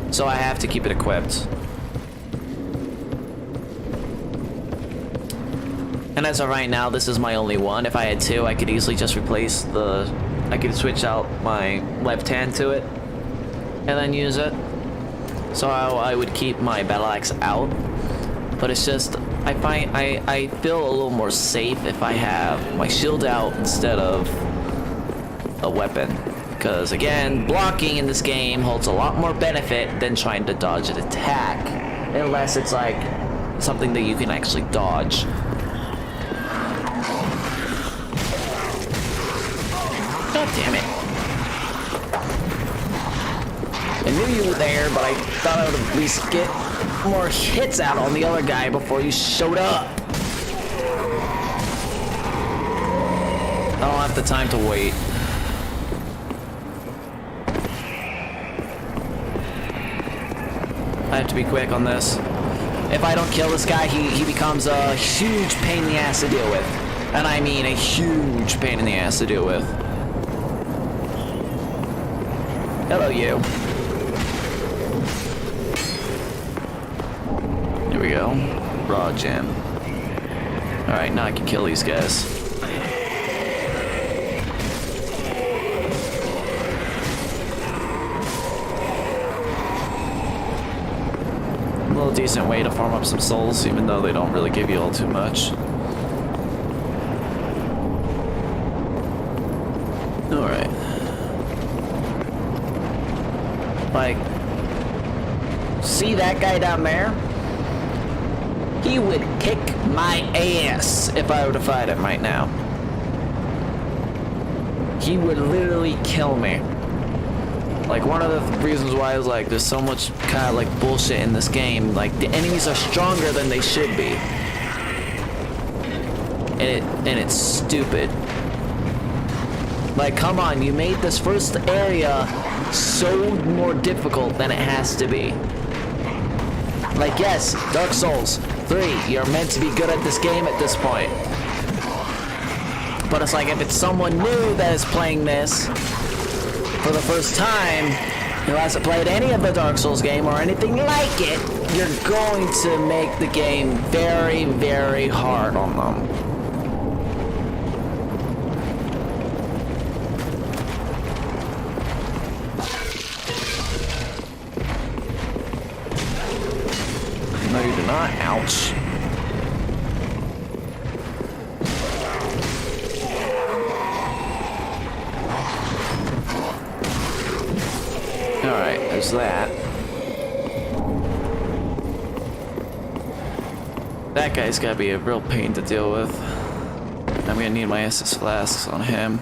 So I have to keep it equipped. And as of right now, this is my only one. If I had two, I could easily just replace I could switch out my left hand to it and then use it. So I would keep my battle axe out. But it's just, I feel a little more safe if I have my shield out instead of a weapon. Because again, blocking in this game holds a lot more benefit than trying to dodge an attack. Unless it's like something that you can actually dodge. God damn it. I knew you were there, but I thought I would at least get more hits out on the other guy before you showed up. I don't have the time to wait. I have to be quick on this. If I don't kill this guy, he becomes a huge pain in the ass to deal with. And I mean a huge pain in the ass to deal with. Hello, you. Here we go. Raw gem. Alright, now I can kill these guys. A little decent way to farm up some souls, even though they don't really give you all too much. Alright. Like, see that guy down there? He would kick my ass if I were to fight him right now. He would literally kill me. Like, one of the reasons why I was like, there's so much kind of like bullshit in this game. Like, the enemies are stronger than they should be. And it's stupid. Like, come on, you made this first area so more difficult than it has to be. Like, yes, Dark Souls 3, you're meant to be good at this game at this point. But it's like, if it's someone new that is playing this for the first time, who hasn't played any of the Dark Souls game or anything like it, you're going to make the game very, very hard on them. No, you do not. Ouch. Alright, there's that. That guy's gotta be a real pain to deal with. I'm gonna need my Estus flasks on him.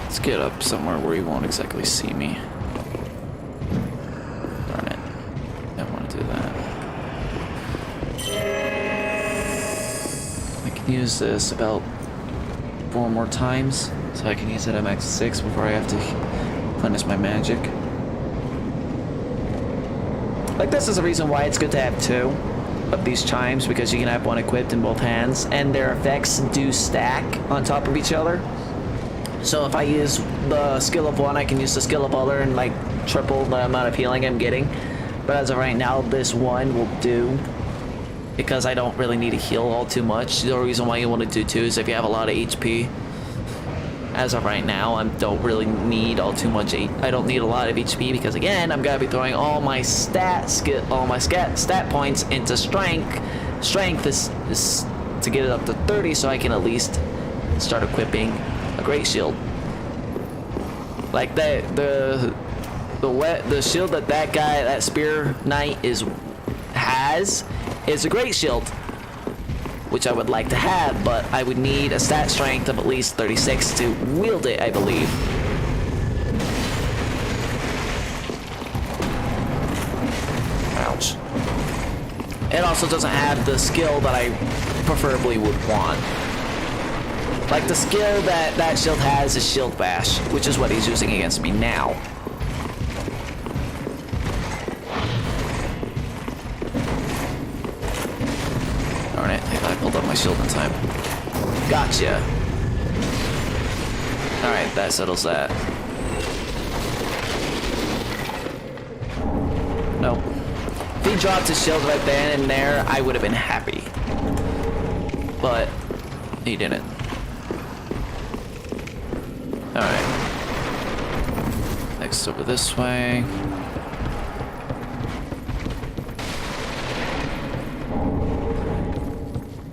Let's get up somewhere where he won't exactly see me. Darn it. Don't want to do that. I can use this about 4 more times, so I can use it at max 6 before I have to punish my magic. Like, this is a reason why it's good to have 2 of these chimes, because you can have one equipped in both hands, and their effects do stack on top of each other. So if I use the skill of one, I can use the skill of other and like triple the amount of healing I'm getting. But as of right now, this one will do, because I don't really need to heal all too much. The reason why you want to do 2 is if you have a lot of HP. As of right now, I don't really need all too much. I don't need a lot of HP because, again, I'm gonna be throwing all my stat points into strength. Strength is to get it up to 30, so I can at least start equipping a great shield. Like the shield that guy, that spear knight has is a great shield, which I would like to have, but I would need a stat strength of at least 36 to wield it, I believe. Ouch. It also doesn't have the skill that I preferably would want. Like, the skill that shield has is Shield Bash, which is what he's using against me now. Darn it, I pulled up my shield in time. Gotcha. Alright, that settles that. Nope. If he dropped his shield right then and there, I would have been happy. But he didn't. Alright. Next over this way.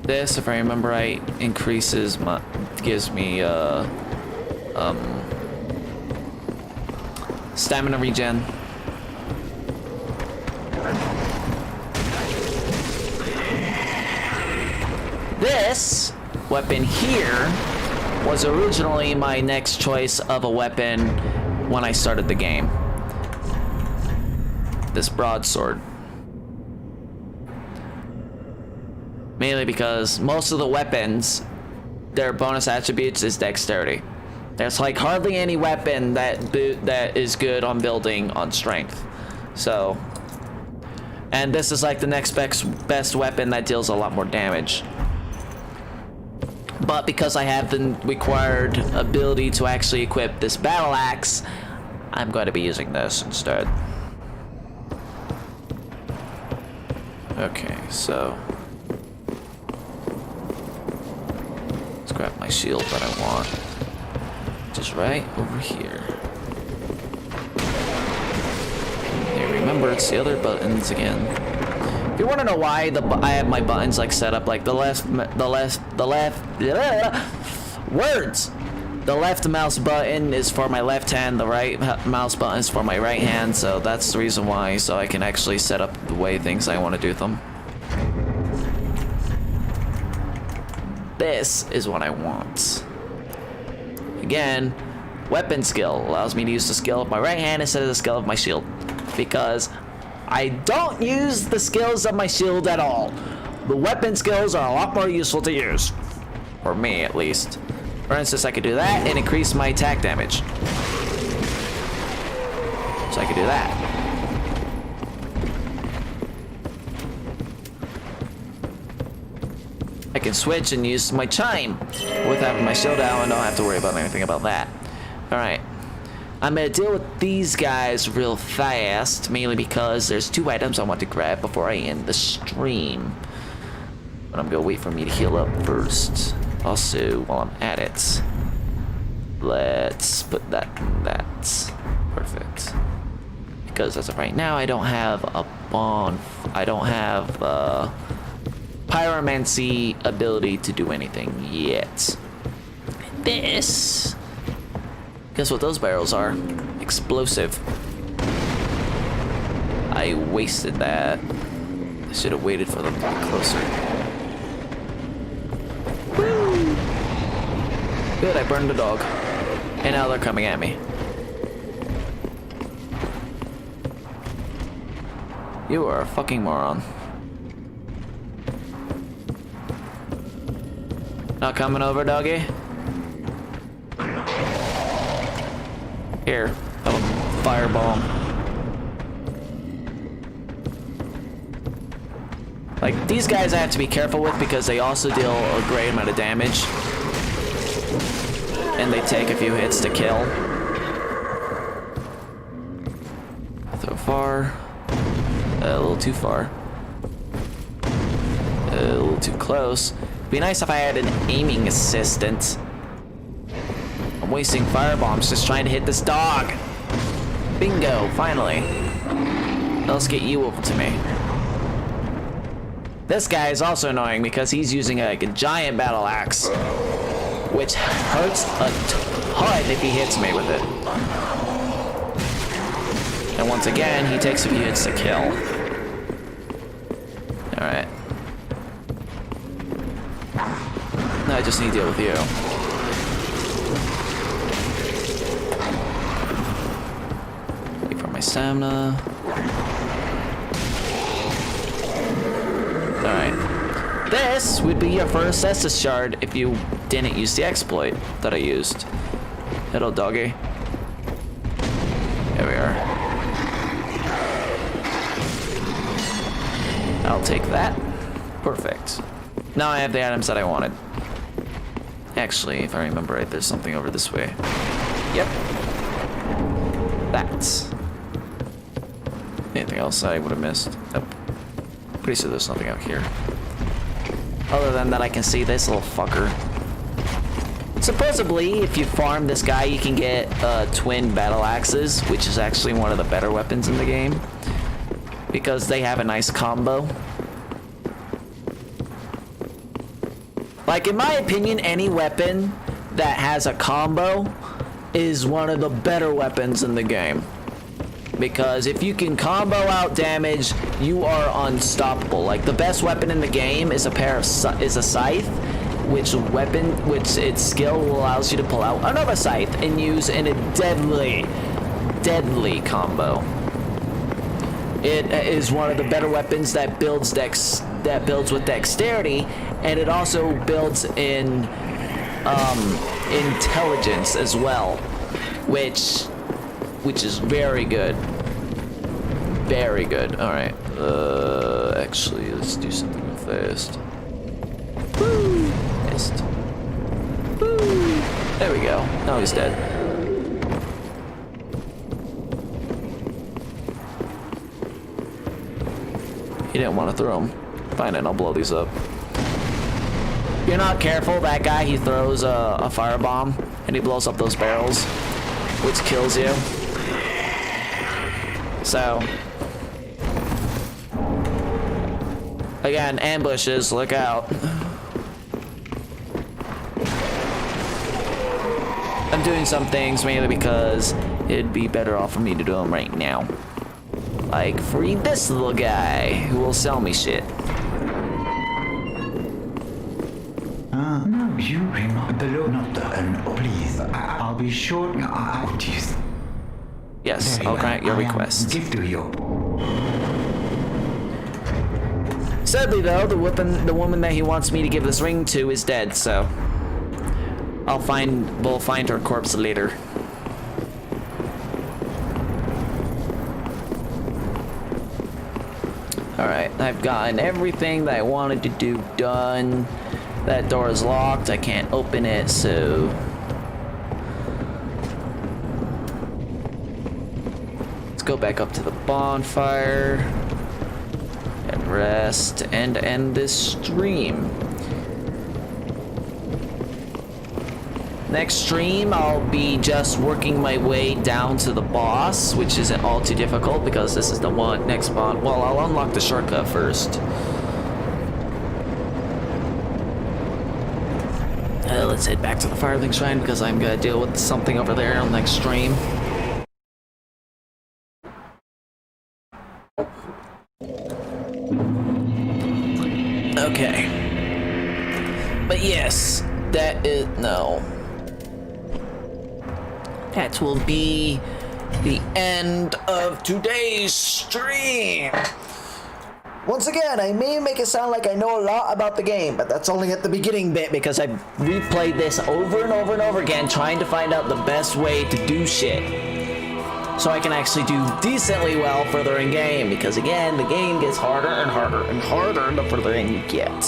This, if I remember right, increases my, gives me stamina regen. This weapon here was originally my next choice of a weapon when I started the game. This broadsword. Mainly because most of the weapons, their bonus attributes is dexterity. There's like hardly any weapon that is good on building on strength. So, and this is like the next best weapon that deals a lot more damage. But because I have the required ability to actually equip this battle axe, I'm going to be using this instead. Okay, so let's grab my shield that I want. Just right over here. Hey, remember, it's the other buttons again. If you want to know why I have my buttons like set up like the left words. The left mouse button is for my left hand, the right mouse button is for my right hand, so that's the reason why, so I can actually set up the way things I want to do them. This is what I want. Again, weapon skill allows me to use the skill of my right hand instead of the skill of my shield, because I don't use the skills of my shield at all. The weapon skills are a lot more useful to use. For me, at least. For instance, I could do that and increase my attack damage. So I could do that. I can switch and use my chime with having my shield out and don't have to worry about anything about that. Alright. I'm gonna deal with these guys real fast, mainly because there's 2 items I want to grab before I end the stream. But I'm gonna wait for me to heal up first. Also, while I'm at it, let's put that in that. Perfect. Because as of right now, I don't have a I don't have pyromancy ability to do anything yet. This. Guess what those barrels are? Explosive. I wasted that. I should have waited for them to be closer. Woo! Good, I burned the dog. And now they're coming at me. You are a fucking moron. Not coming over, doggy? Here, have a firebomb. Like, these guys I have to be careful with because they also deal a great amount of damage. And they take a few hits to kill. Throw far. A little too far. A little too close. Be nice if I had an aiming assistant. I'm wasting firebombs just trying to hit this dog. Bingo, finally. Now let's get you over to me. This guy is also annoying because he's using like a giant battle axe, which hurts a ton if he hits me with it. And once again, he takes a few hits to kill. Alright. Now I just need to deal with you. Wait for my stamina. Alright. This would be your first Estus shard if you didn't use the exploit that I used. Hello, doggy. There we are. I'll take that. Perfect. Now I have the items that I wanted. Actually, if I remember right, there's something over this way. Yep. That's. Anything else I would have missed? Nope. Pretty sure there's nothing out here. Other than that, I can see this little fucker. Supposedly, if you farm this guy, you can get twin battle axes, which is actually one of the better weapons in the game. Because they have a nice combo. Like, in my opinion, any weapon that has a combo is one of the better weapons in the game. Because if you can combo out damage, you are unstoppable. Like, the best weapon in the game is a scythe, which its skill allows you to pull out another scythe and use in a deadly combo. It is one of the better weapons that builds with dexterity, and it also builds in intelligence as well, which is very good. Very good. All right. Actually, let's do something real fast. Woo! Missed. Woo! There we go. Now he's dead. He didn't want to throw him. Fine, and I'll blow these up. If you're not careful, that guy, he throws a firebomb and he blows up those barrels, which kills you. So, again, ambushes, look out. I'm doing some things mainly because it'd be better off for me to do them right now. Like, free this little guy who will sell me shit. No, you are not the Lord, not the... please, I'll be sure... Jeez. Yes, I'll grant your request. Give to you. Sadly, though, the woman that he wants me to give this ring to is dead, so... we'll find her corpse later. Alright, I've gotten everything that I wanted to do done. That door is locked, I can't open it, so... let's go back up to the bonfire. And rest, and end this stream. Next stream, I'll be just working my way down to the boss, which isn't all too difficult because this is the next one. Well, I'll unlock the shortcut first. Let's head back to the Firelink Shrine because I'm gonna deal with something over there on the next stream. Okay. But yes, that will be the end of today's stream. Once again, I may make it sound like I know a lot about the game, but that's only at the beginning bit because I've replayed this over and over and over again trying to find out the best way to do shit. So I can actually do decently well further in game, because again, the game gets harder and harder and harder the further in you get.